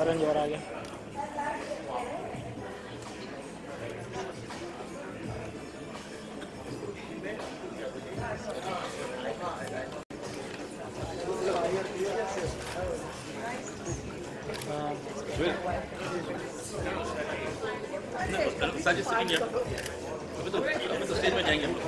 करण जौहर आ गया। अभी तो स्टेज में जाएंगे हम लोग।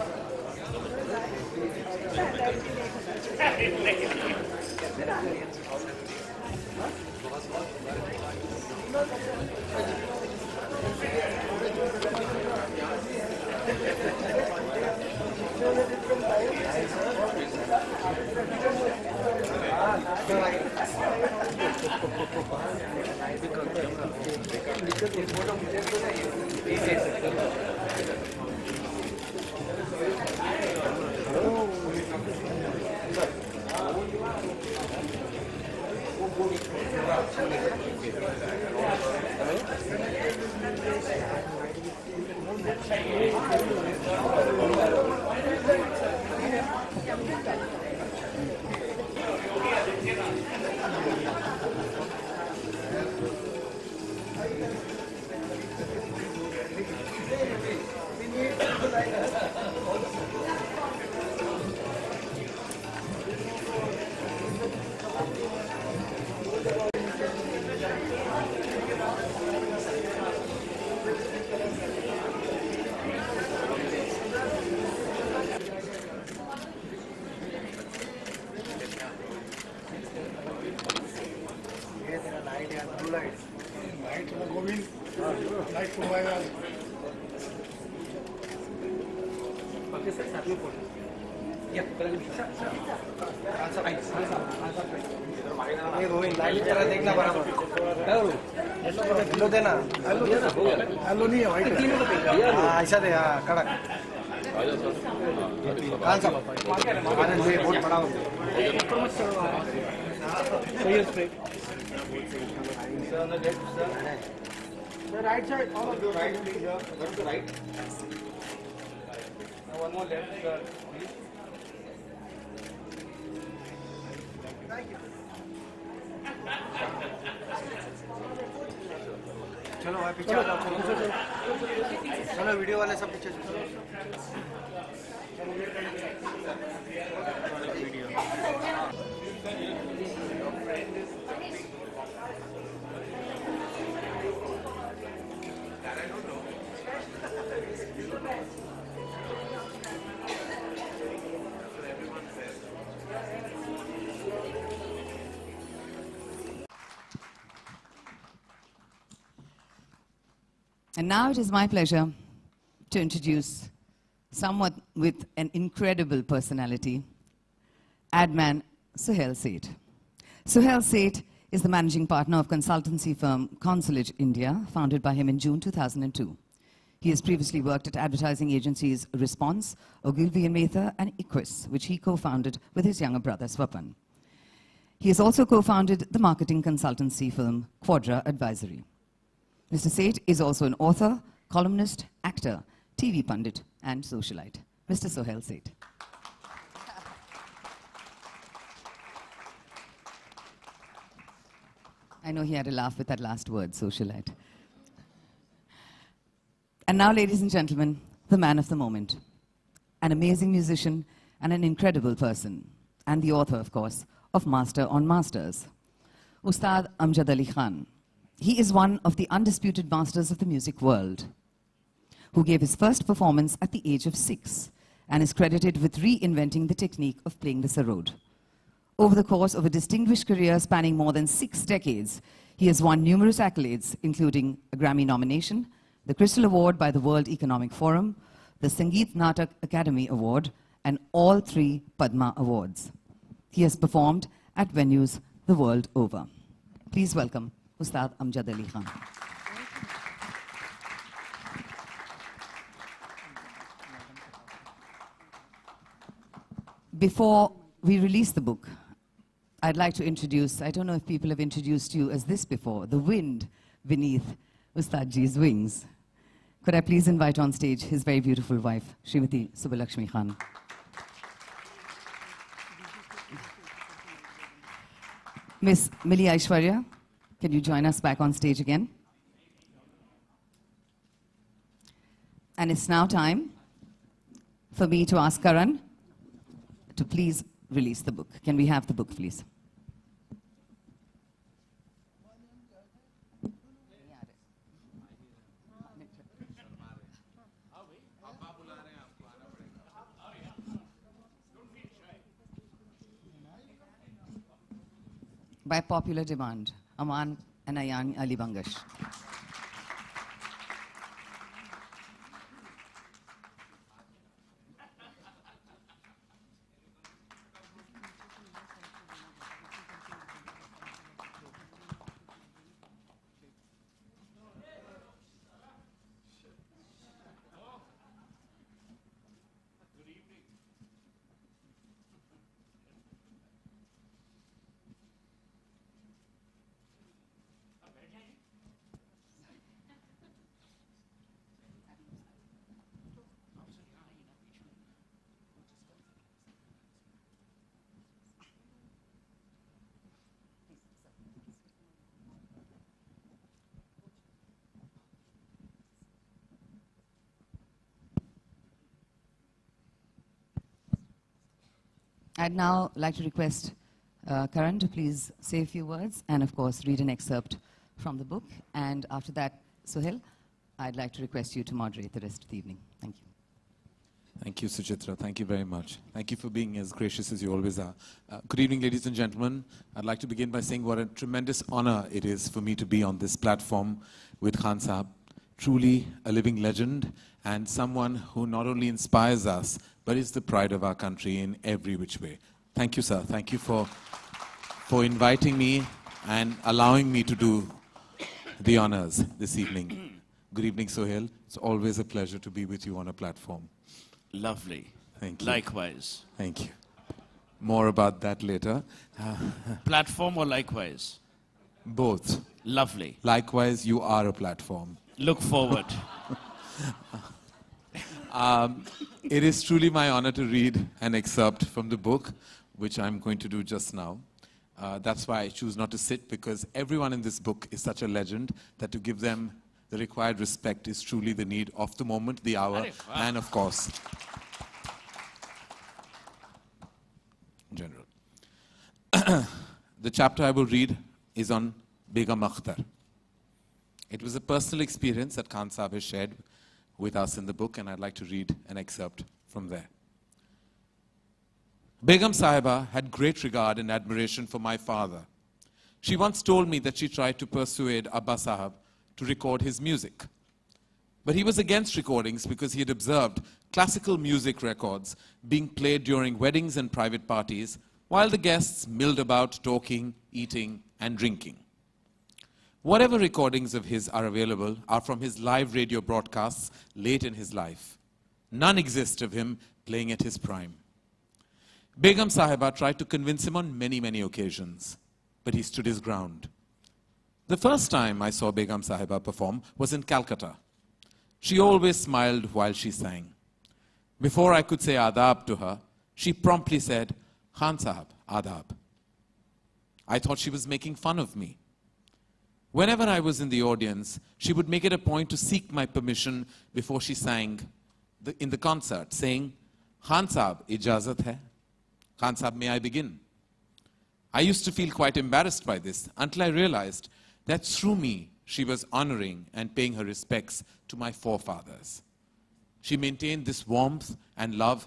हेलो नहीं है भाई ऐसा दे कड़क कौन सा बहुत बड़ा right side all of you right please go to right one more left please thank you चलो भाई पीछे आ जाओ चलो वीडियो वाले सब पीछे चलो And now it is my pleasure to introduce someone with an incredible personality, Adman Suhail Seth. Suhail Seth is the managing partner of consultancy firm Consulate India, founded by him in June 2002. He has previously worked at advertising agencies Response, Ogilvy & Mather, and Equus, which he co-founded with his younger brother Swapan. He has also co-founded the marketing consultancy firm Quadra Advisory. Mr. Seth is also an author, columnist, actor, TV pundit, and socialite. Mr. Suhail Seth. I know he had a laugh with that last word, socialite. And now, ladies and gentlemen, the man of the moment. An amazing musician and an incredible person. And the author, of course, of Master on Masters. Ustad Amjad Ali Khan. He is one of the undisputed masters of the music world, who gave his first performance at the age of 6 and is credited with reinventing the technique of playing the sarod. Over the course of a distinguished career spanning more than 6 decades, he has won numerous accolades, including a Grammy nomination, the Crystal Award by the World Economic Forum, the Sangeet Natak Academy Award, and all 3 Padma Awards. He has performed at venues the world over. Please welcome Ustad Amjad Ali Khan. Before we release the book, I'd like to introduce, I don't know if people have introduced you as this before, the wind beneath Ustadji's wings. Could I please invite on stage his very beautiful wife, Srimati Subbalakshmi Khan. Miss Milli Aishwarya, Can you join us back on stage again? And it's now time for me to ask Karan to please release the book. Can we have the book, please? By popular demand, Aman and Ayan Ali Bangash. I'd now like to request Karan to please say a few words and, of course, read an excerpt from the book. And after that, Sohail, I'd like to request you to moderate the rest of the evening. Thank you. Thank you, Suchitra. Thank you very much. Thank you for being as gracious as you always are. Good evening, ladies and gentlemen. I'd like to begin by saying what a tremendous honor it is for me to be on this platform with Khan Sahab. Truly a living legend and someone who not only inspires us, but is the pride of our country in every which way. Thank you, sir. Thank you for inviting me and allowing me to do the honors this evening. Good evening, Sohail. It's always a pleasure to be with you on a platform. Lovely. Thank you. Likewise. Thank you. More about that later. Platform or likewise? Both. Lovely. Likewise, you are a platform. Look forward. It is truly my honor to read an excerpt from the book, which I'm going to do just now. That's why I choose not to sit, because everyone in this book is such a legend that to give them the required respect is truly the need of the moment, the hour, and of course, in general. The chapter I will read is on Begum Akhtar. It was a personal experience that Khan Sahab has shared with us in the book, and I'd like to read an excerpt from there. Begum Sahiba had great regard and admiration for my father. She once told me that she tried to persuade Abba Sahab to record his music. But he was against recordings because he had observed classical music records being played during weddings and private parties while the guests milled about talking, eating, and drinking. Whatever recordings of his are available are from his live radio broadcasts late in his life. None exist of him playing at his prime. Begum Sahiba tried to convince him on many, many occasions, but he stood his ground. The first time I saw Begum Sahiba perform was in Calcutta. She always smiled while she sang. Before I could say adab to her, she promptly said, Khan Sahab, adab. I thought she was making fun of me. Whenever I was in the audience, she would make it a point to seek my permission before she sang in the concert, saying, Khan Sahab, ijazat hai? Khan Sahab, may I begin? I used to feel quite embarrassed by this until I realized that through me, she was honoring and paying her respects to my forefathers. She maintained this warmth and love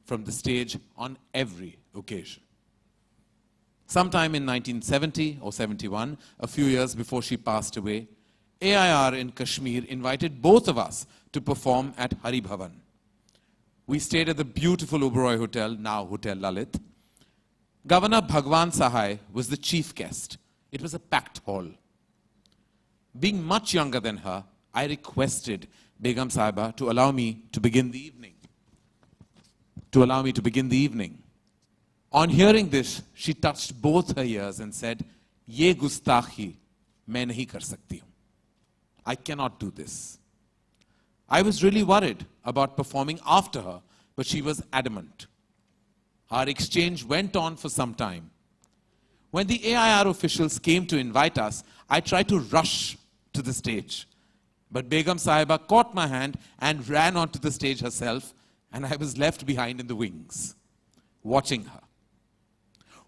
from the stage on every occasion. Sometime in 1970 or 71, a few years before she passed away, AIR in Kashmir invited both of us to perform at Hari Bhavan. We stayed at the beautiful Oberoi Hotel, now Hotel Lalit. Governor Bhagwan Sahai was the chief guest. It was a packed hall. Being much younger than her, I requested Begum Sahiba to allow me to begin the evening. On hearing this, she touched both her ears and said, Ye gustakhi, main nahi kar sakti hu. I cannot do this. I was really worried about performing after her, but she was adamant. Our exchange went on for some time. When the AIR officials came to invite us, I tried to rush to the stage. But Begum Sahiba caught my hand and ran onto the stage herself, and I was left behind in the wings, watching her.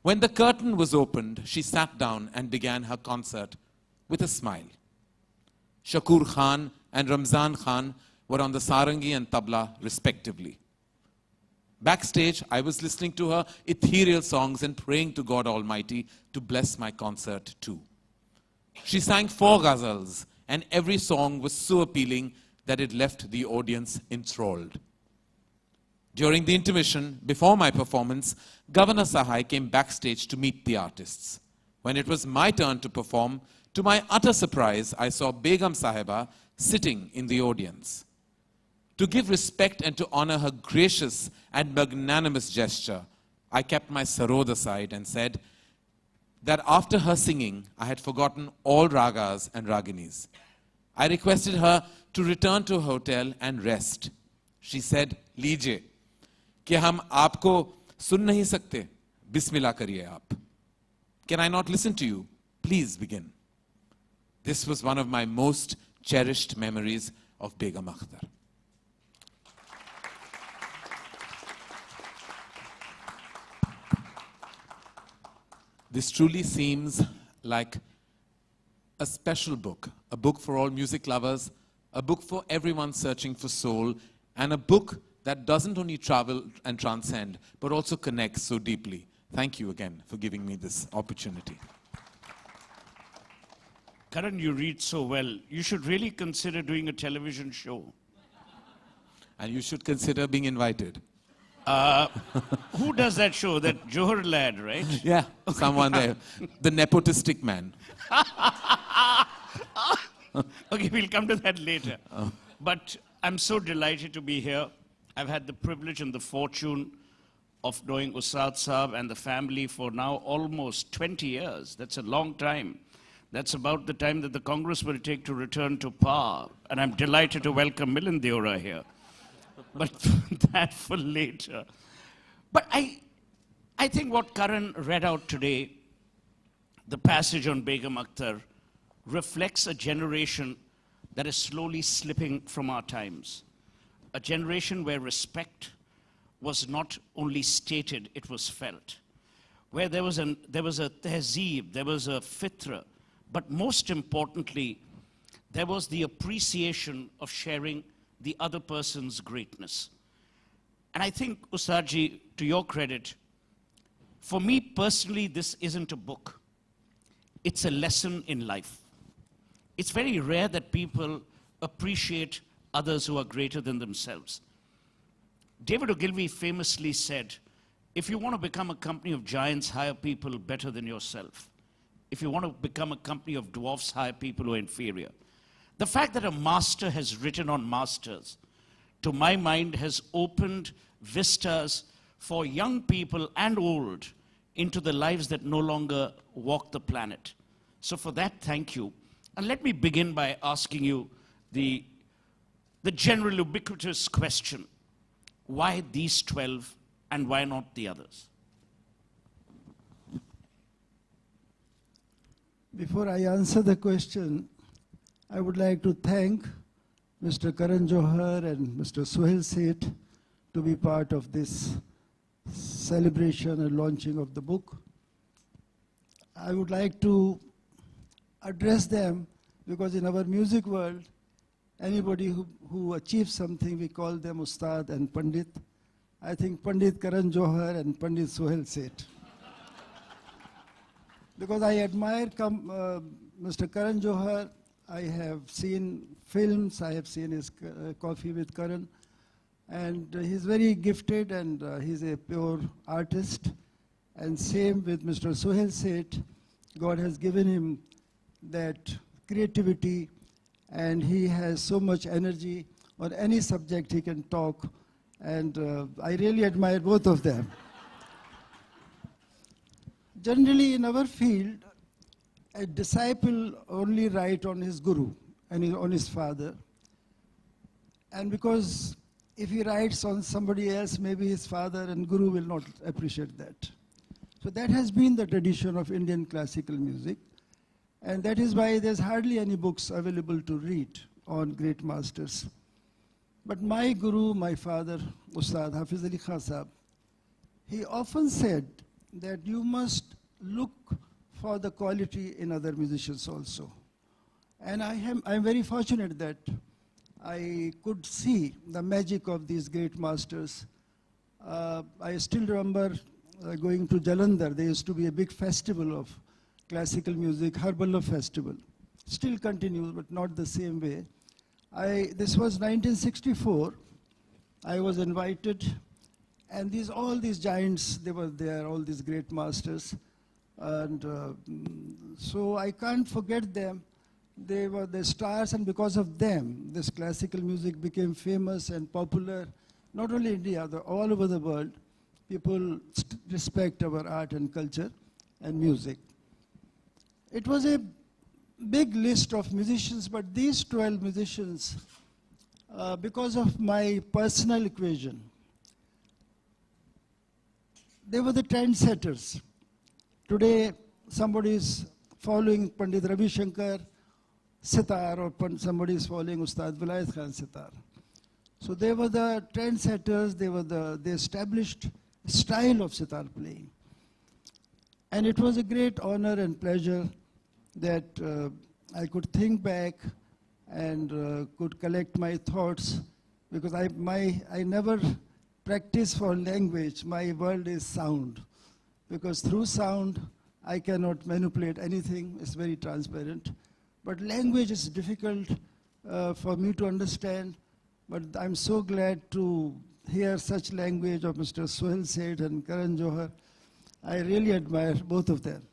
When the curtain was opened, she sat down and began her concert with a smile. Shakur Khan and Ramzan Khan were on the sarangi and tabla respectively. Backstage, I was listening to her ethereal songs and praying to God Almighty to bless my concert too. She sang 4 ghazals, and every song was so appealing that it left the audience enthralled. During the intermission, before my performance, Governor Sahai came backstage to meet the artists. When it was my turn to perform, to my utter surprise, I saw Begum Sahiba sitting in the audience. To give respect and to honor her gracious and magnanimous gesture, I kept my sarod aside and said that after her singing, I had forgotten all ragas and raginis. I requested her to return to her hotel and rest. She said, "लीजिए, क्या हम आपको सुन नहीं सकते? बिस्मिल्लाह करिए आप. Can I not listen to you? Please begin." This was one of my most cherished memories of Begum Akhtar. This truly seems like a special book, a book for all music lovers, a book for everyone searching for soul, and a book that doesn't only travel and transcend, but also connects so deeply. Thank you again for giving me this opportunity. Karan, you read so well. You should really consider doing a television show. And you should consider being invited. Who does that show? That Johar lad, right? Yeah, someone there. The nepotistic man. Okay, we'll come to that later. But I'm so delighted to be here. I've had the privilege and the fortune of knowing Ustad Saab and the family for now almost 20 years. That's a long time. That's about the time that the Congress will take to return to power. And I'm delighted to welcome Milind Deora here. But that for later. But I think what Karan read out today, the passage on Begum Akhtar, reflects a generation that is slowly slipping from our times. A generation where respect was not only stated, it was felt. Where there was a tehzeeb, there was a fitra, but most importantly, there was the appreciation of sharing the other person's greatness. And I think, Ustadji, to your credit, for me personally, this isn't a book. It's a lesson in life. It's very rare that people appreciate others who are greater than themselves. David Ogilvy famously said, if you want to become a company of giants, hire people better than yourself. If you want to become a company of dwarfs, hire people who are inferior. The fact that a master has written on masters, to my mind, has opened vistas for young people and old into the lives that no longer walk the planet. So for that, thank you. And let me begin by asking you the general ubiquitous question. Why these 12 and why not the others? Before I answer the question, I would like to thank Mr. Karan Johar and Mr. Sohail Seth to be part of this celebration and launching of the book. I would like to address them because in our music world, anybody who achieves something, we call them Ustad and Pandit. I think Pandit Karan Johar and Pandit Sohail Seth. Because I admire Mr. Karan Johar. I have seen films, I have seen his Coffee with Karan, and he's very gifted and he's a pure artist. And same with Mr. Sohail Seth. God has given him that creativity and he has so much energy. On any subject he can talk, and I really admire both of them. Generally in our field, a disciple only writes on his guru and on his father. And because if he writes on somebody else, maybe his father and guru will not appreciate that. So that has been the tradition of Indian classical music. And that is why there's hardly any books available to read on great masters. But my guru, my father, Ustad Hafiz Ali Khan Sahab, he often said that you must look for the quality in other musicians also. And I'm very fortunate that I could see the magic of these great masters. I still remember going to Jalandhar. There used to be a big festival of classical music, Harbala Festival. Still continues, but not the same way. This was 1964. I was invited, and all these giants, they were there, all these great masters. And so I can't forget them. They were the stars, and because of them, this classical music became famous and popular, not only in India, all over the world. People respect our art and culture and music. It was a big list of musicians, but these 12 musicians, because of my personal equation, they were the trendsetters. Today, somebody is following Pandit Ravi Shankar sitar, or somebody is following Ustad Vilayat Khan sitar. So they were the trendsetters. They established a style of sitar playing. And it was a great honor and pleasure that I could think back and could collect my thoughts, because I never practice for language. My world is sound, because through sound I cannot manipulate anything. It's very transparent. But language is difficult for me to understand. But I'm so glad to hear such language of Mr. Sohail Seth and Karan Johar. I really admire both of them.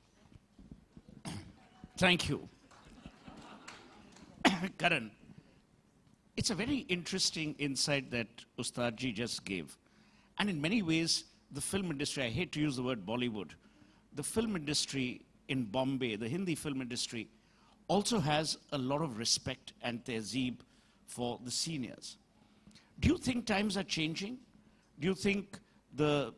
Thank you. Karan, it's a very interesting insight that Ustadji just gave. And in many ways, the film industry, I hate to use the word Bollywood, the film industry in Bombay, the Hindi film industry, also has a lot of respect and tehzeeb for the seniors. Do you think times are changing? Do you think the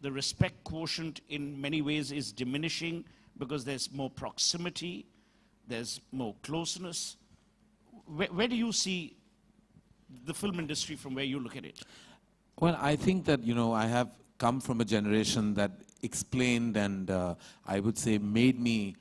respect quotient in many ways is diminishing because there's more proximity, there's more closeness? Where do you see the film industry from where you look at it? Well, I think that, I have come from a generation that explained and I would say made me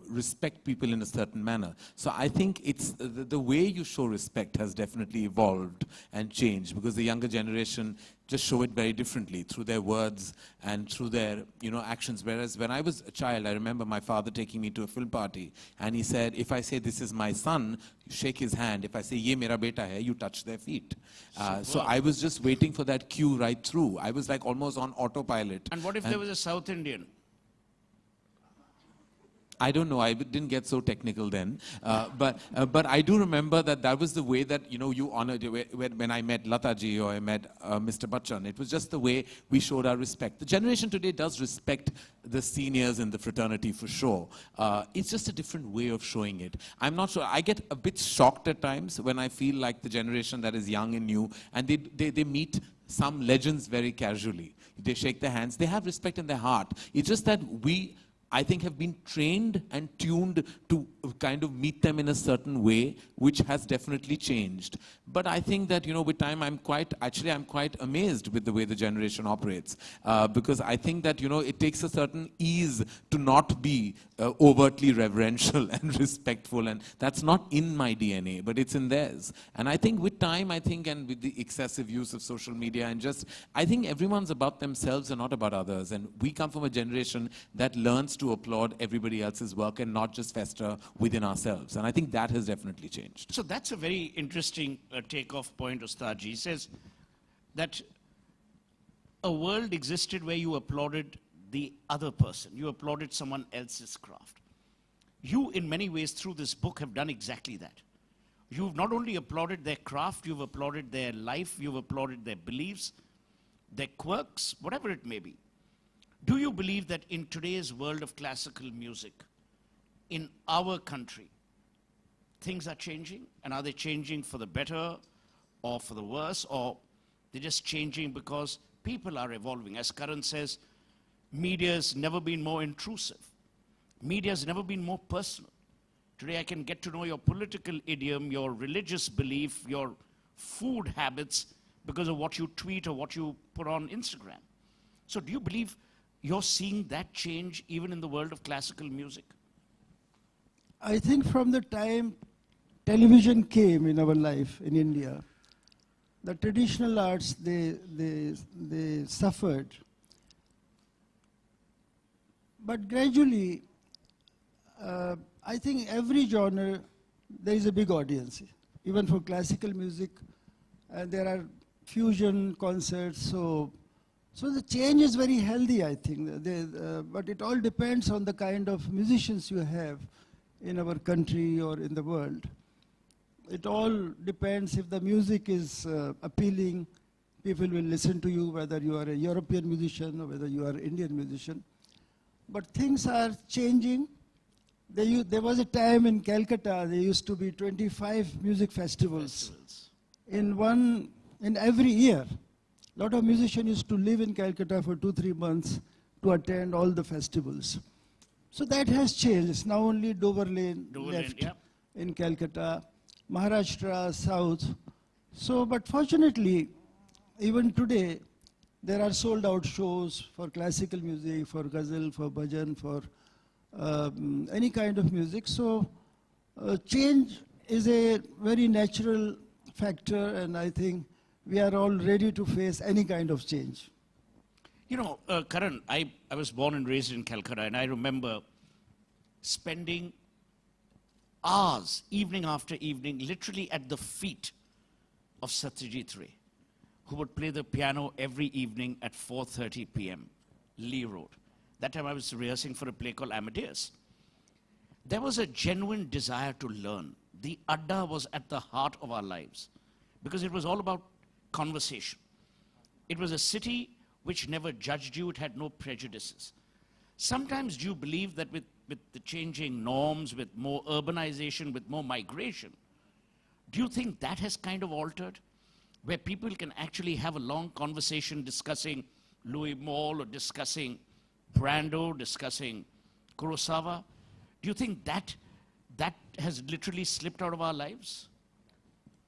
respect people in a certain manner. So I think it's the way you show respect has definitely evolved and changed, because the younger generation just show it very differently through their words and through their actions. Whereas when I was a child, I remember my father taking me to a film party, and he said, if I say this is my son, you shake his hand. If I say ye mera beta hai, you touch their feet. So I was just waiting for that cue right through. I was like almost on autopilot. And what if there was a South Indian? I don't know. I didn't get so technical then, but I do remember that was the way that you honored when I met Lataji or I met Mr. Bachchan. It was just the way we showed our respect. The generation today does respect the seniors in the fraternity for sure. It's just a different way of showing it. I'm not sure. I get a bit shocked at times when I feel like the generation that is young and new, and they meet some legends very casually. They shake their hands. They have respect in their heart. It's just that we, I think, have been trained and tuned to kind of meet them in a certain way, which has definitely changed. But I think that, with time, I'm quite amazed with the way the generation operates. Because I think that, it takes a certain ease to not be overtly reverential and respectful. And that's not in my DNA, but it's in theirs. And I think with time, and with the excessive use of social media and I think everyone's about themselves and not about others. And we come from a generation that learns to applaud everybody else's work and not just fester within ourselves. And I think that has definitely changed. So that's a very interesting takeoff point, Ustadji. He says that a world existed where you applauded the other person. You applauded someone else's craft. You, in many ways, through this book, have done exactly that. You've not only applauded their craft, you've applauded their life, you've applauded their beliefs, their quirks, whatever it may be. Do you believe that in today's world of classical music, in our country, things are changing? And are they changing for the better or for the worse? Or they're just changing because people are evolving? As Karan says, Media has never been more intrusive. Media has never been more personal. Today I can get to know your political idiom, your religious belief, your food habits because of what you tweet or what you put on Instagram. So do you believe you're seeing that change even in the world of classical music? I think from the time television came in our life in India, the traditional arts, they suffered. But gradually, I think every genre, there is a big audience. Even for classical music, there are fusion concerts. So the change is very healthy, I think. But it all depends on the kind of musicians you have in our country or in the world. It all depends if the music is appealing, people will listen to you, whether you are a European musician or whether you are an Indian musician. But things are changing. There was a time in Calcutta, there used to be 25 music festivals. In every year. A lot of musicians used to live in Calcutta for 2-3 months to attend all the festivals. So that has changed. It's now only Dover Lane left in Calcutta, Maharashtra, South. So, but fortunately, even today, there are sold out shows for classical music, for ghazal, for bhajan, for any kind of music. So change is a very natural factor, and I think we are all ready to face any kind of change. You know, Karan, I was born and raised in Calcutta, and I remember spending hours, evening after evening, literally at the feet of Satyajit Ray, who would play the piano every evening at 4:30 p.m., Lee Road. That time I was rehearsing for a play called Amadeus. There was a genuine desire to learn. The Adda was at the heart of our lives because it was all about conversation. It was a city which never judged you. It had no prejudices. Sometimes do you believe that with the changing norms, with more urbanization, with more migration, do you think that has kind of altered? Where people can actually have a long conversation discussing Louis Malle or discussing Brando, discussing Kurosawa. Do you think that has literally slipped out of our lives?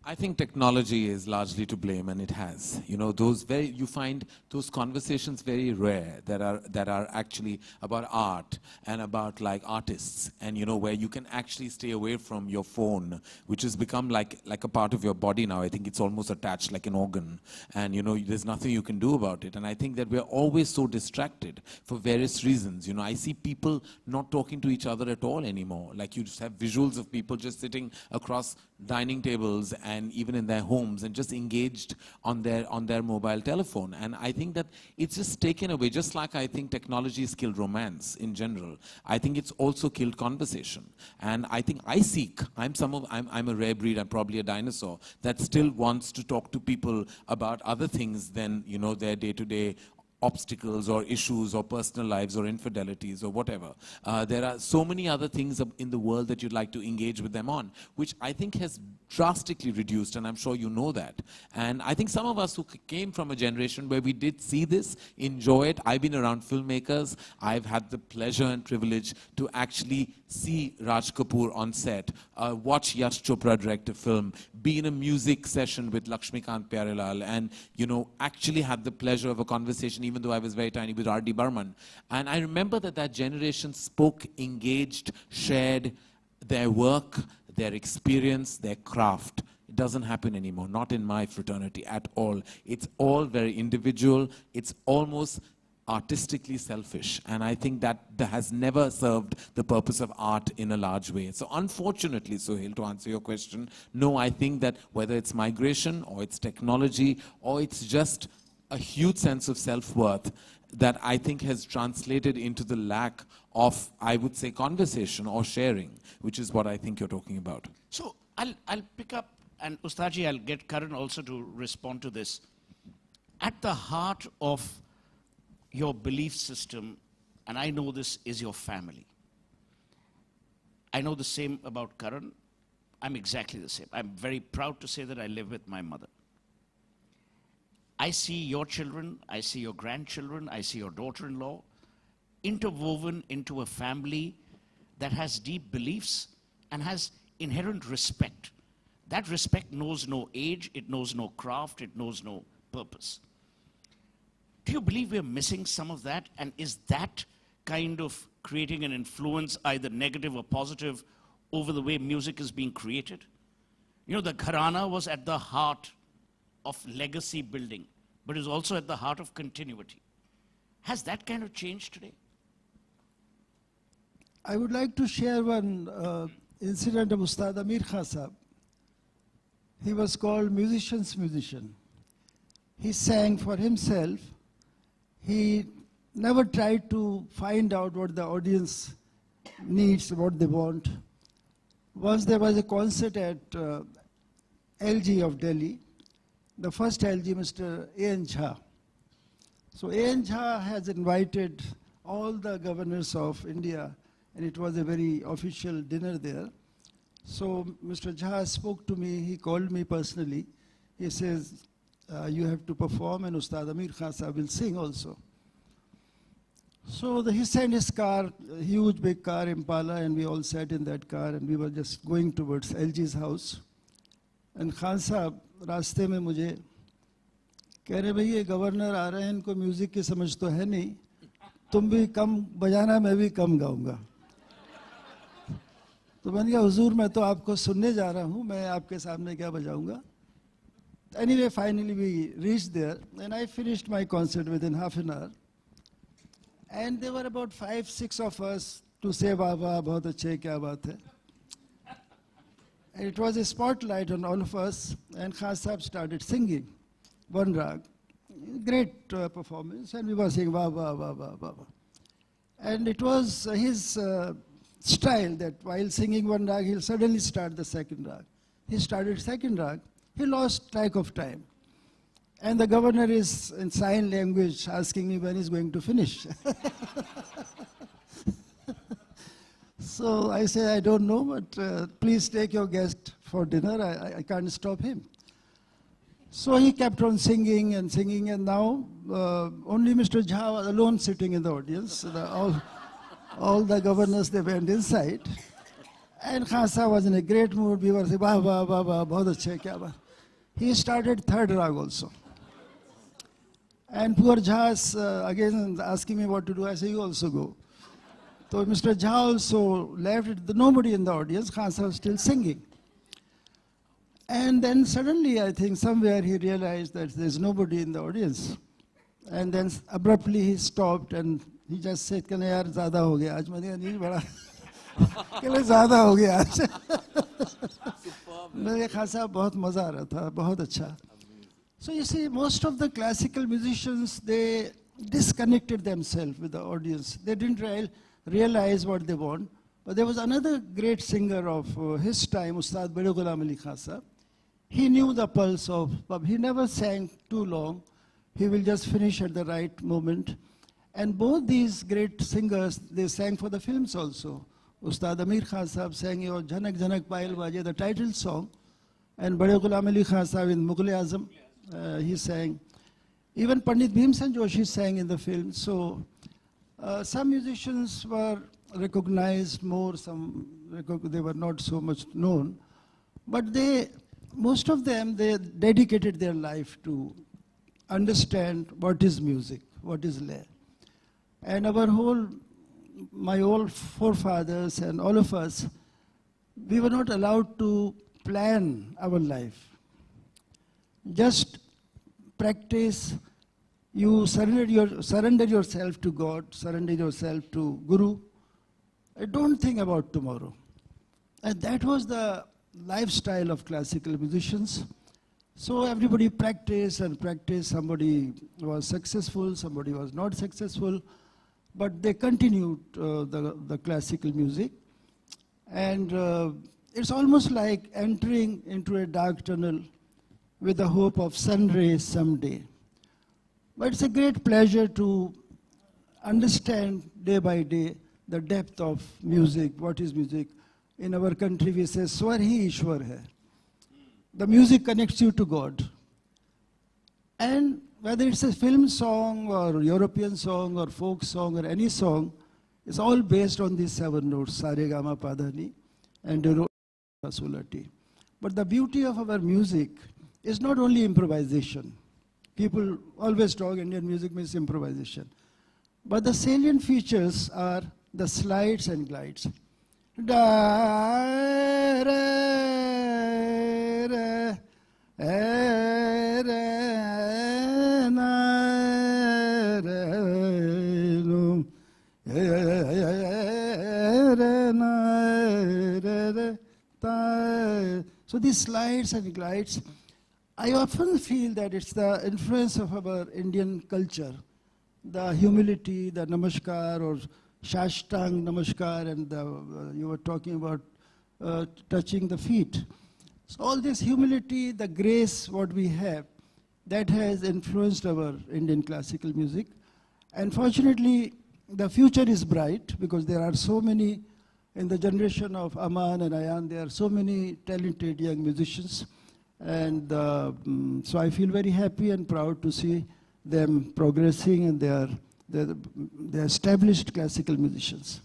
I think technology is largely to blame, and it has. You know, you find those conversations very rare that are actually about art and about like artists, and you know, where you can actually stay away from your phone, which has become like a part of your body now. I think it's almost attached like an organ, and you know, there's nothing you can do about it. And I think that we're always so distracted for various reasons. You know, I see people not talking to each other at all anymore. Like you just have visuals of people just sitting across dining tables and even in their homes and just engaged on their mobile telephone. And I think that it's just taken away, just like I think technology has killed romance in general. I think it's also killed conversation. And I think I'm a rare breed, I'm probably a dinosaur, that still wants to talk to people about other things than, you know, their day-to-day obstacles or issues or personal lives or infidelities or whatever. There are so many other things in the world that you'd like to engage with them on, which I think has drastically reduced, and I'm sure you know that. And I think some of us who came from a generation where we did see this, enjoy it. I've been around filmmakers. I've had the pleasure and privilege to actually see Raj Kapoor on set, watch Yash Chopra direct a film, be in a music session with Lakshmikant Pyarelal, and, you know, actually had the pleasure of a conversation, even though I was very tiny, with R.D. Burman. And I remember that generation spoke, engaged, shared their work, their experience, their craft. It doesn't happen anymore, not in my fraternity at all. It's all very individual. It's almost artistically selfish. And I think that has never served the purpose of art in a large way. So unfortunately, Sohail, to answer your question, no, I think that whether it's migration or it's technology or it's just a huge sense of self-worth that I think has translated into the lack of, I would say, conversation or sharing, which is what I think you're talking about. So I'll pick up, and Ustadji, I'll get Karan also to respond to this. At the heart of your belief system, and I know this, is your family. I know the same about Karan. I'm exactly the same. I'm very proud to say that I live with my mother. I see your children, I see your grandchildren, I see your daughter-in-law. interwoven into a family that has deep beliefs and has inherent respect. That respect knows no age, it knows no craft, it knows no purpose. Do you believe we're missing some of that? And is that kind of creating an influence, either negative or positive, over the way music is being created? You know, the gharana was at the heart of legacy building, but is also at the heart of continuity. Has that kind of changed today? I would like to share one incident of Ustad Amir Khan Sahab. He was called musician's musician. He sang for himself. He never tried to find out what the audience needs, what they want. Once there was a concert at LG of Delhi, the first LG, Mr. A.N. Jha. So A.N. Jha has invited all the governors of India, and it was a very official dinner there. So Mr. Jha spoke to me, he called me personally. He says, you have to perform, and Ustad Amir Khan Sahab will sing also. So he sent his car, a huge big car, Impala, and we all sat in that car, and we were just going towards LG's house. And Khan Sahab, रास्ते में मुझे कह रहे भाई ये governor आ रहे हैं, इनको म्यूजिक की समझ तो है नहीं, तुम भी कम बजाना, मैं भी कम गाऊंगा. तो मैंने कहा हुजूर मैं तो आपको सुनने जा रहा हूँ, मैं आपके सामने क्या बजाऊंगा. Anyway, finally we reached there, and I finished my concert within half an hour. And there were about 5-6 of us to say, "Wah wah, bahut achhe, kya baat hai." And it was a spotlight on all of us, and Khan Sahab started singing one rag. Great performance, and we were saying, "Wah wah wah wah wah wah." And it was his style that while singing one rag, he'll suddenly start the second rag. He started second rag. He lost track of time. And the governor is in sign language asking me when he's going to finish. So I say, I don't know, but please take your guest for dinner. I can't stop him. So he kept on singing, and now only Mr. Jha was alone sitting in the audience. All the governors, they went inside. And Khan Sahab was in a great mood. We were saying, "Wah, wah, wah, wah, bahut achhe, kya baat." He started third rag also. And poor Jha is again asking me what to do. I say, "You also go." So Mr. Jha also left, nobody in the audience. Khan Sahab was still singing. And then suddenly, I think somewhere he realized that there's nobody in the audience. And then abruptly he stopped and he just said, "Kale yaar, zyada ho gaya. Aaj maine nahi bada." Kale zyada ho gaya aaj. मेरे Khan Sahab बहुत मजा आ रहा था, बहुत अच्छा. So you see, most of the classical musicians, they disconnected themselves with the audience. They didn't realize what they want. But there was another great singer of his time, Ustad Bade Ghulam Ali Khan Sahab. He knew the pulse of pub. He never sang too long. He will just finish at the right moment. And both these great singers, they sang for the films also. Ustad Amir Khan Sahab sang your Janak Janak Payal Baje, the title song. And Bade Ghulam Ali Khan Sahab in Mughal-e-Azam, he sang. Even Pandit Bhimsen Joshi sang in the film. So some musicians were recognized more, they were not so much known. But most of them, they dedicated their life to understand what is music, what is lay. And my old forefathers and all of us, we were not allowed to plan our life. Just practice. You surrender yourself to God, surrender yourself to Guru. Don't think about tomorrow. And that was the lifestyle of classical musicians. So everybody practiced and practiced. Somebody was successful, somebody was not successful. But they continued the classical music. And it's almost like entering into a dark tunnel with the hope of sun rays someday. But it's a great pleasure to understand day by day the depth of music. What is music? In our country we say, "Swar hi Ishwar hai." The music connects you to God. And whether it's a film song or European song or folk song or any song, it's all based on these 7 notes, sa re ga ma pa dha ni, and so la ti. But the beauty of our music is not only improvisation. People always talk Indian music means improvisation. But the salient features are the slides and glides. Da, re, re, re, na, re, no, re, na, re, ta. So these slides and glides, I often feel that it's the influence of our Indian culture, the humility, the namaskar or shashtang namaskar, and you were talking about touching the feet. So all this humility, the grace, what we have, that has influenced our Indian classical music. And fortunately, the future is bright because there are so many, in the generation of Aman and Ayan, there are so many talented young musicians. And so I feel very happy and proud to see them progressing, and they're established classical musicians.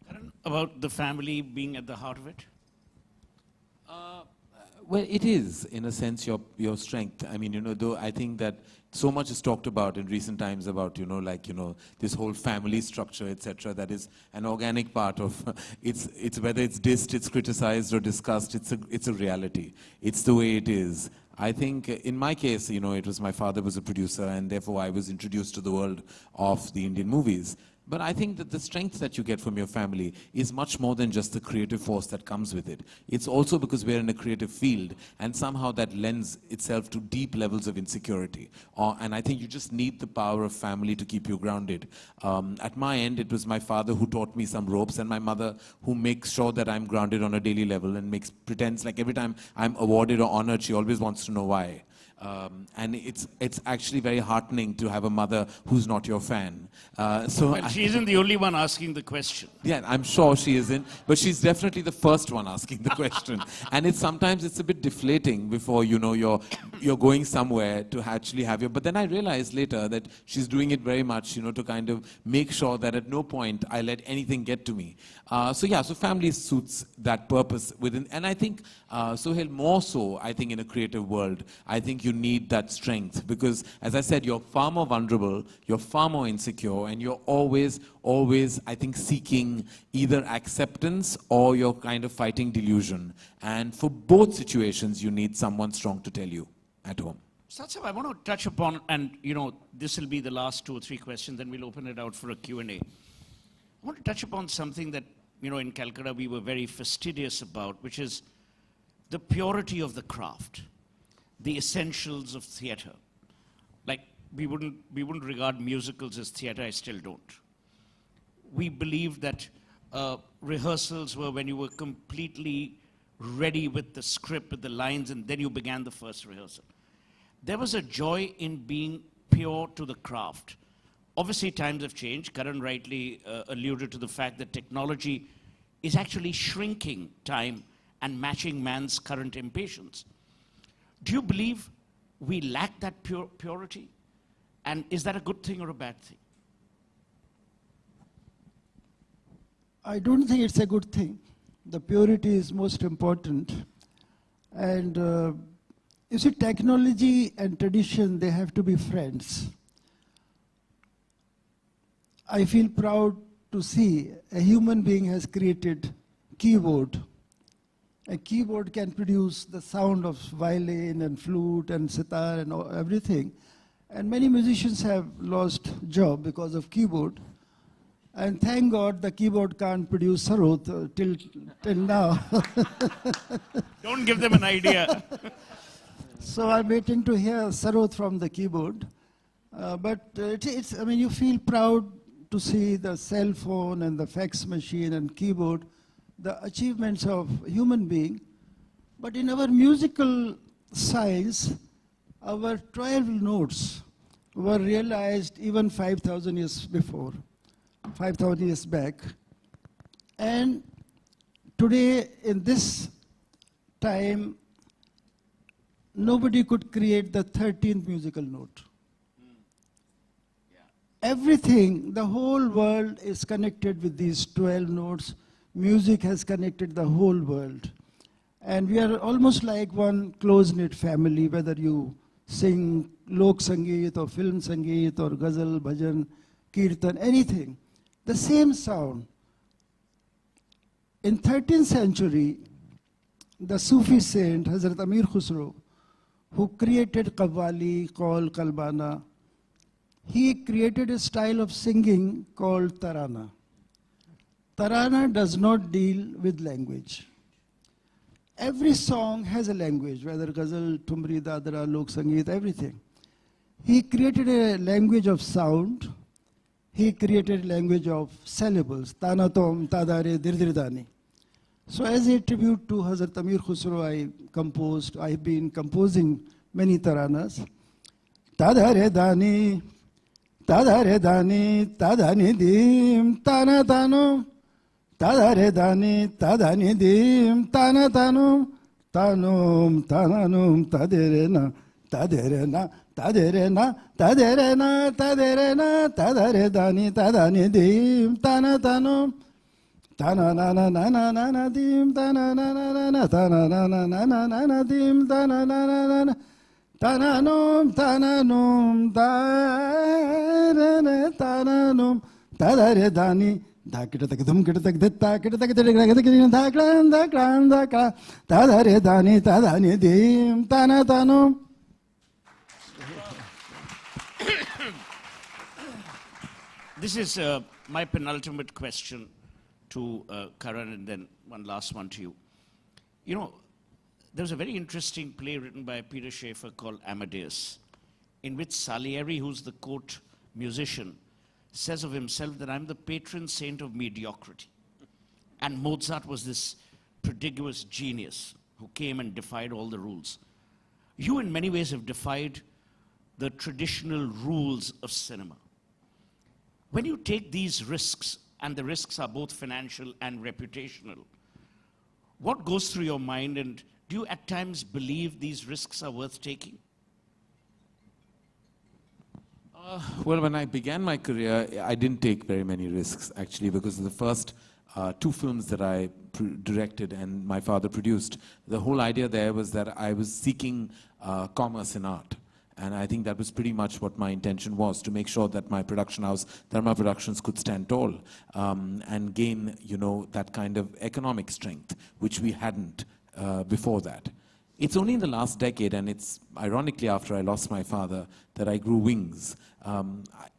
Karan, about the family being at the heart of it? Well, it is, in a sense, your strength. I mean, though I think that so much is talked about in recent times about, this whole family structure, etc. That is an organic part of, it's whether it's dissed, it's criticized or discussed, it's a reality. It's the way it is. I think in my case, it was my father was a producer, and therefore I was introduced to the world of the Indian movies. But I think that the strength that you get from your family is much more than just the creative force that comes with it. It's also because we're in a creative field, and somehow that lends itself to deep levels of insecurity. And I think you just need the power of family to keep you grounded. At my end, it was my father who taught me some ropes, and my mother who makes sure that I'm grounded on a daily level and pretends like every time I'm awarded or honored, she always wants to know why. And it's actually very heartening to have a mother who's not your fan. Well, she isn't the only one asking the question. Yeah, I'm sure she isn't, but she's definitely the first one asking the question. And sometimes it's a bit deflating before you're going somewhere to actually have your. But then I realized later that she's doing it very much, to kind of make sure that at no point I let anything get to me. So family suits that purpose within, and I think Sohail, more so, I think in a creative world, I think you need that strength because, as I said, you're far more vulnerable, you're far more insecure, and you're always, I think, seeking either acceptance or you're kind of fighting delusion. And for both situations, you need someone strong to tell you at home. Ustad Sahab, I want to touch upon, and this will be the last 2 or 3 questions, then we'll open it out for a Q&A. I want to touch upon something that, in Calcutta we were very fastidious about, which is the purity of the craft, the essentials of theater. Like, we wouldn't regard musicals as theater, I still don't. We believed that rehearsals were when you were completely ready with the script, with the lines, and then you began the first rehearsal. There was a joy in being pure to the craft. Obviously, times have changed. Karan rightly alluded to the fact that technology is actually shrinking time and matching man's current impatience. Do you believe we lack that purity? And is that a good thing or a bad thing? I don't think it's a good thing. The purity is most important. And you see, technology and tradition, they have to be friends. I feel proud to see a human being has created keyboard. A keyboard can produce the sound of violin and flute and sitar and everything. And many musicians have lost job because of keyboard. And thank God the keyboard can't produce sarod till now. Don't give them an idea. So I'm waiting to hear sarod from the keyboard. But you feel proud to see the cell phone and the fax machine and keyboard, the achievements of human being. But in our musical science, our 12 notes were realized even 5,000 years before, 5,000 years back. And today, in this time, nobody could create the 13th musical note. Everything, the whole world is connected with these 12 notes. Music has connected the whole world. And we are almost like one close-knit family, whether you sing lok sangeet or film sangeet or ghazal, bhajan, kirtan, anything. The same sound. In 13th century, the Sufi saint, Hazrat Amir Khusro, who created Qawwali, Qawl, Qalbana, he created a style of singing called Tarana. Tarana does not deal with language. Every song has a language, whether ghazal, tumri, dadra, lok sangeet, everything. He created a language of sound. He created a language of syllables. Tanatom, tadare, dirdirdani. So as a tribute to Hazrat Amir Khusro, I've been composing many taranas. Tadare dani, tadare dani, tadani dim, tana tano. Tadare dani, tadani dim, tana tanum, tanum, tananum, taderena, taderena, taderena, taderena, taderena, tadare dani, tadani dim, tana tanum, tana na na na na na na dim, tana na na na na, tana na na na na na na dim, tana na na na na, tananum, tananum, taderena, tananum, tadare dani. Tadare dani tadani dim tana tanu. This is my penultimate question to Karan, and then one last one to you. You know, there's a very interesting play written by Peter Schaeffer called Amadeus, in which Salieri, who's the court musician, says of himself that I'm the patron saint of mediocrity. And Mozart was this prodigious genius who came and defied all the rules. You in many ways have defied the traditional rules of cinema. When you take these risks, and the risks are both financial and reputational, what goes through your mind, and do you at times believe these risks are worth taking? Well, when I began my career, I didn't take very many risks, actually, because the first two films that I directed and my father produced, the whole idea there was that I was seeking commerce in art. And I think that was pretty much what my intention was, to make sure that my production house, Dharma Productions, could stand tall and gain, you know, that kind of economic strength, which we hadn't before that. It's only in the last decade, and it's ironically after I lost my father, that I grew wings.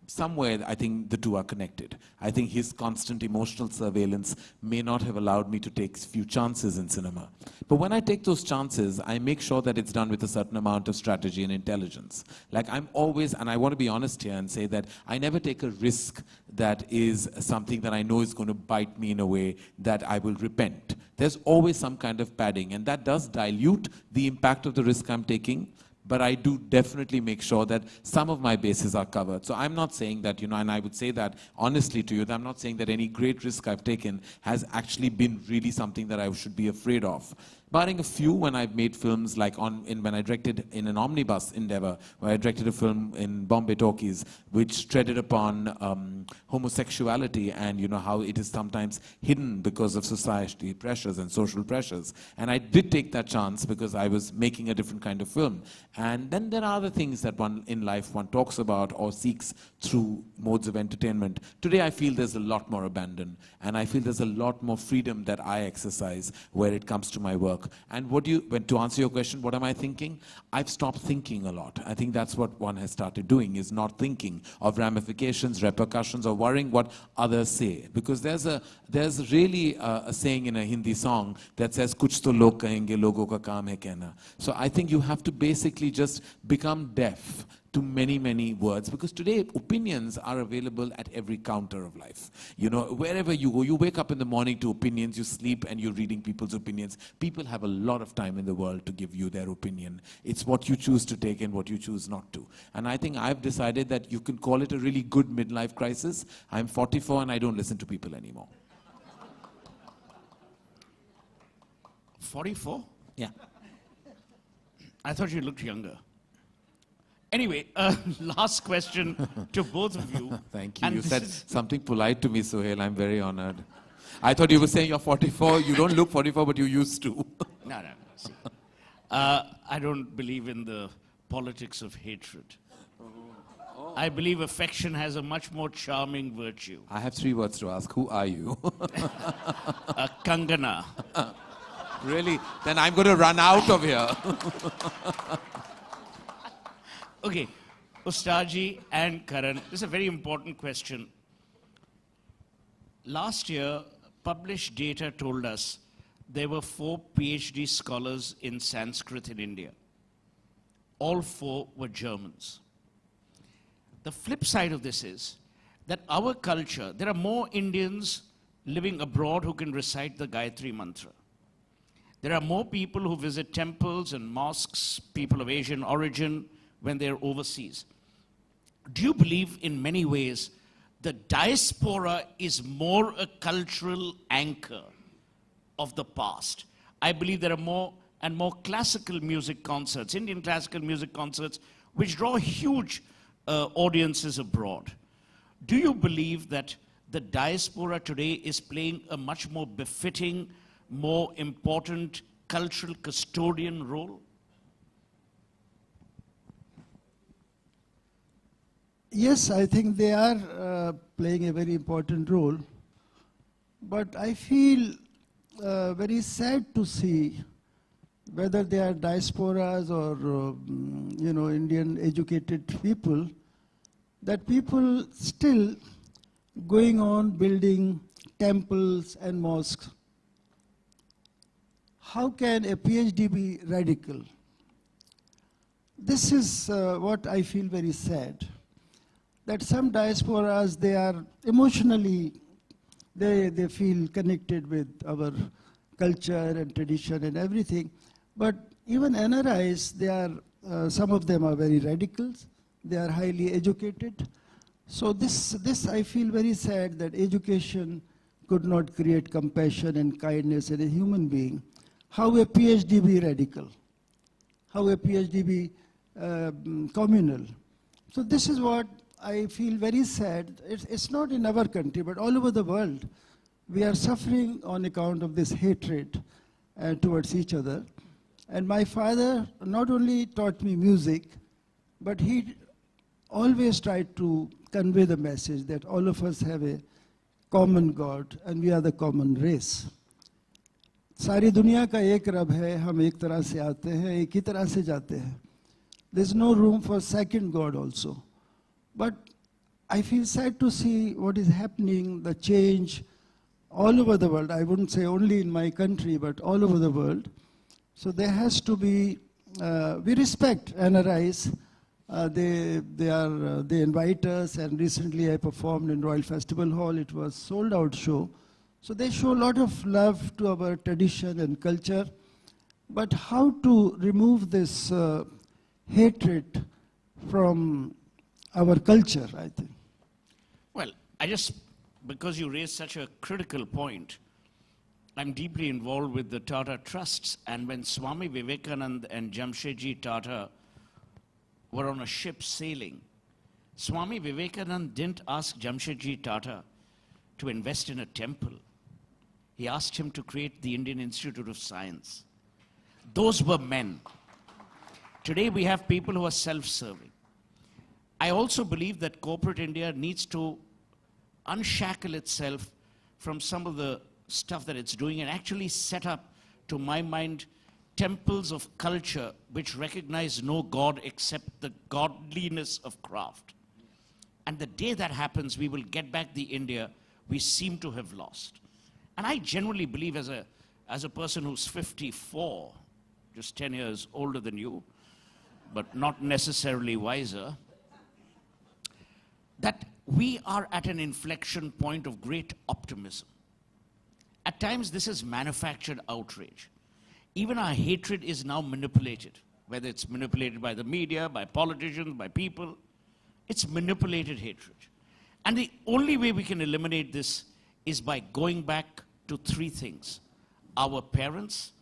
Somewhere, I think the two are connected. I think his constant emotional surveillance may not have allowed me to take few chances in cinema. But when I take those chances, I make sure that it's done with a certain amount of strategy and intelligence. Like I'm always, and I want to be honest here and say that I never take a risk that is something that I know is going to bite me in a way that I will repent. There's always some kind of padding, and that does dilute the impact of the risk I'm taking. But I do definitely make sure that some of my bases are covered. So I'm not saying that, you know, and I would say that honestly to you, that I'm not saying that any great risk I've taken has actually been really something that I should be afraid of. Barring a few, when I've made films like when I directed in an omnibus endeavor, where I directed a film in Bombay Talkies, which treaded upon homosexuality and, you know, how it is sometimes hidden because of society pressures and social pressures. And I did take that chance because I was making a different kind of film. And then there are other things that one in life one talks about or seeks through modes of entertainment. Today I feel there's a lot more abandon, and I feel there's a lot more freedom that I exercise where it comes to my work. And to answer your question, what am I thinking? I've stopped thinking a lot. I think that's what one has started doing, is not thinking of ramifications, repercussions, or worrying what others say. Because there's really a saying in a Hindi song that says, "Kuch to log kahenge, logo ka kaam hai kehna." So I think you have to basically just become deaf to many, many words, because today opinions are available at every counter of life. You know, wherever you go, you wake up in the morning to opinions, you sleep and you're reading people's opinions. People have a lot of time in the world to give you their opinion. It's what you choose to take and what you choose not to. And I think I've decided that you can call it a really good midlife crisis. I'm 44 and I don't listen to people anymore. 44? Yeah. I thought you looked younger. Anyway, last question to both of you. Thank you. And You this said is- something polite to me, Sohail. I'm very honored. I thought you were saying you're 44. You don't look 44, but you used to. No. See. I don't believe in the politics of hatred. I believe affection has a much more charming virtue. I have 3 words to ask. Who are you? Kangana. Really? Then I'm going to run out of here. Okay, Ustadji and Karan, this is a very important question. Last year, published data told us there were 4 PhD scholars in Sanskrit in India. All 4 were Germans. The flip side of this is that our culture, there are more Indians living abroad who can recite the Gayatri Mantra. There are more people who visit temples and mosques, people of Asian origin, when they're overseas. Do you believe in many ways the diaspora is more a cultural anchor of the past? I believe there are more and more classical music concerts, Indian classical music concerts, which draw huge audiences abroad. Do you believe that the diaspora today is playing a much more befitting, more important cultural custodian role? Yes, I think they are playing a very important role. But I feel very sad to see whether they are diasporas or Indian educated people, that people still going on building temples and mosques. How can a PhD be radical? This is what I feel very sad. That some diasporas, they are emotionally, they feel connected with our culture and tradition and everything. But even NRIs, they are, some of them are very radicals. They are highly educated. So this I feel very sad that education could not create compassion and kindness in a human being. How a PhD be radical? How a PhD be communal? So this is what I feel very sad. It's not in our country, but all over the world, we are suffering on account of this hatred towards each other. And my father not only taught me music, but he always tried to convey the message that all of us have a common God and we are the common race. सारी दुनिया का एक रब है, हम एक तरह से आते हैं, एक ही तरह से जाते हैं. There's no room for second God also. But I feel sad to see what is happening, the change all over the world. I wouldn't say only in my country, but all over the world. So there has to be, we respect NRIs. They invite us, and recently I performed in Royal Festival Hall. It was sold out show. So they show a lot of love to our tradition and culture. But how to remove this hatred from our culture, I think. Well, because you raised such a critical point, I'm deeply involved with the Tata Trusts, and when Swami Vivekananda and Jamshedji Tata were on a ship sailing, Swami Vivekananda didn't ask Jamshedji Tata to invest in a temple. He asked him to create the Indian Institute of Science. Those were men. Today we have people who are self-serving. I also believe that corporate India needs to unshackle itself from some of the stuff that it's doing and actually set up, to my mind, temples of culture which recognize no God except the godliness of craft. And the day that happens, we will get back the India we seem to have lost. And I genuinely believe, as a person who's 54, just 10 years older than you, but not necessarily wiser, that we are at an inflection point of great optimism. At times, this is manufactured outrage. Even our hatred is now manipulated, whether it's manipulated by the media, by politicians, by people. It's manipulated hatred. And the only way we can eliminate this is by going back to 3 things. Our parents,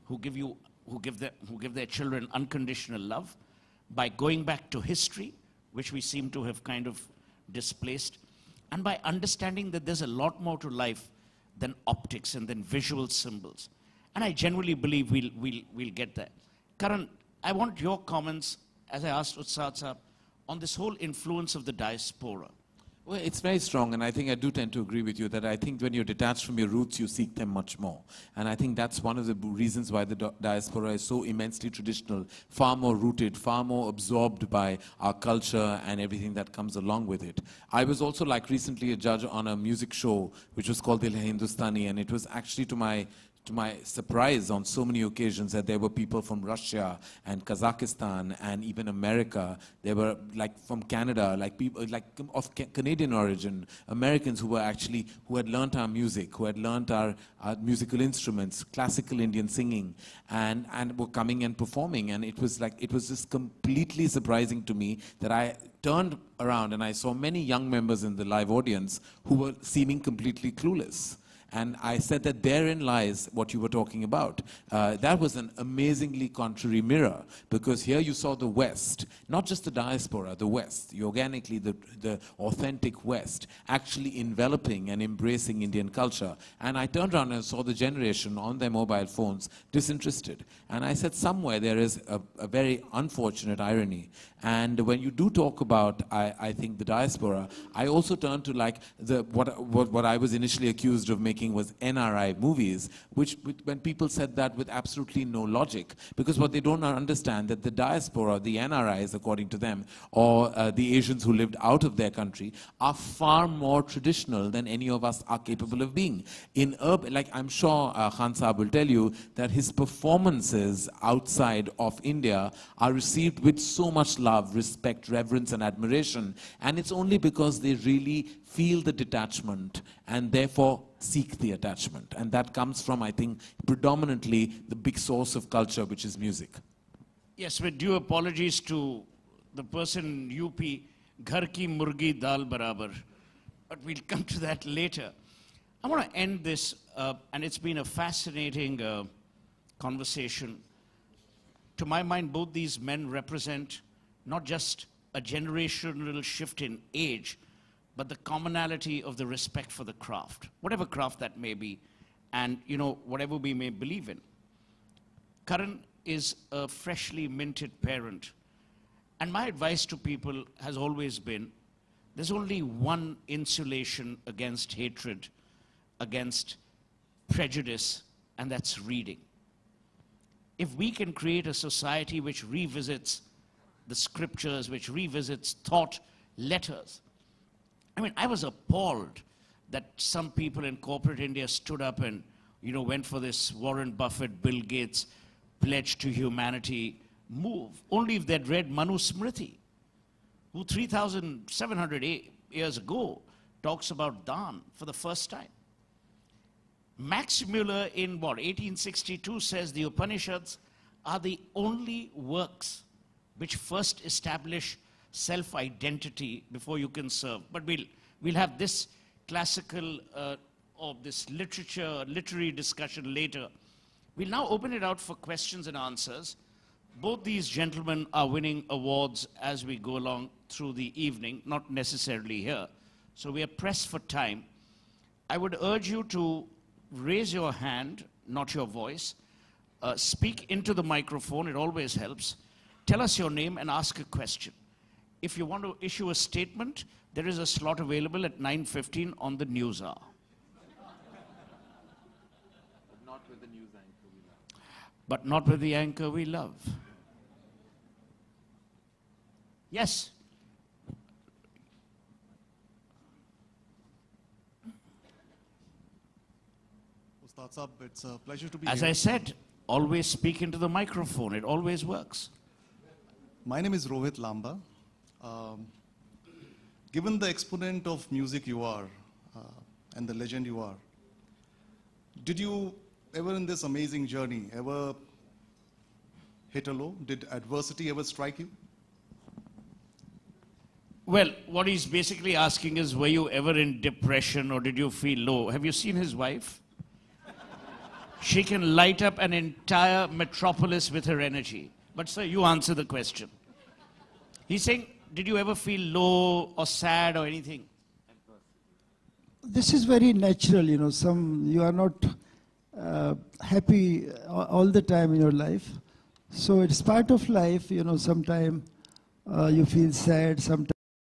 who give you who give their children unconditional love by going back to history, which we seem to have kind of displaced, and by understanding that there's a lot more to life than optics and than visual symbols. And I genuinely believe we'll get there. Karan, I want your comments, as I asked Ustad Sahab, on this whole influence of the diaspora. Well, it's very strong, and I think I do tend to agree with you that I think when you're detached from your roots, you seek them much more. And I think that's one of the reasons why the diaspora is so immensely traditional, far more rooted, far more absorbed by our culture and everything that comes along with it. I was also, like, recently a judge on a music show which was called Dil Hai Hindustani, and it was actually to my surprise on so many occasions that there were people from Russia and Kazakhstan and even America. There were, like, from Canada, like people like of Canadian origin, Americans who had learnt our music, who had learnt our musical instruments, classical Indian singing, and were coming and performing. And it was just completely surprising to me that I turned around and I saw many young members in the live audience who were seeming completely clueless. And I said that therein lies what you were talking about. That was an amazingly contrary mirror, because here you saw the West, not just the diaspora, the West, organically the authentic West, actually enveloping and embracing Indian culture. And I turned around and saw the generation on their mobile phones disinterested. And I said somewhere there is a very unfortunate irony. And when you do talk about, I think, the diaspora, I also turn to, like, what I was initially accused of making was NRI movies, which when people said that with absolutely no logic, because what they don't understand that the diaspora, the NRIs according to them, or the Asians who lived out of their country, are far more traditional than any of us are capable of being. In urban, like, I'm sure Khan Saab will tell you that his performances outside of India are received with so much love, respect, reverence and admiration, and it's only because they really feel the detachment and therefore seek the attachment. And that comes from, I think, predominantly the big source of culture, which is music. Yes, with due apologies to the person in UP, ghar ki murgi dal barabar, but we'll come to that later. I want to end this, and it's been a fascinating conversation. To my mind, both these men represent not just a generational shift in age, but the commonality of the respect for the craft, whatever craft that may be, and, you know, whatever we may believe in. Karan is a freshly minted parent, and my advice to people has always been, there's only one insulation against hatred, against prejudice, and that's reading. If we can create a society which revisits the scriptures, which revisits thought letters. I mean, I was appalled that some people in corporate India stood up and, you know, went for this Warren Buffett, Bill Gates pledge to humanity move, only if they'd read Manu Smriti, who 3,700 years ago talks about Dan for the first time. Max Muller in what, 1862 says the Upanishads are the only works which first establish self-identity before you can serve. But we'll have this classical or this literary discussion later. We'll now open it out for questions and answers. Both these gentlemen are winning awards as we go along through the evening, not necessarily here. So we are pressed for time. I would urge you to raise your hand, not your voice. Speak into the microphone, it always helps. Tell us your name and ask a question. If you want to issue a statement, there is a slot available at 9:15 on the news hour. But not with the news anchor we love. But not with the anchor we love. Yes. Ustad Sahab, it's a pleasure to be As here. I said, always speak into the microphone. It always works. My name is Rohit Lamba. Given the exponent of music you are and the legend you are, did you ever in this amazing journey ever hit a low? Did adversity ever strike you? Well, what he's basically asking is, were you ever in depression or did you feel low? Have you seen his wife? She can light up an entire metropolis with her energy. But sir, you answer the question. He's saying, did you ever feel low or sad or anything? This is very natural, you know. You are not happy all the time in your life. So it's part of life, you know. Sometimes you feel sad, sometimes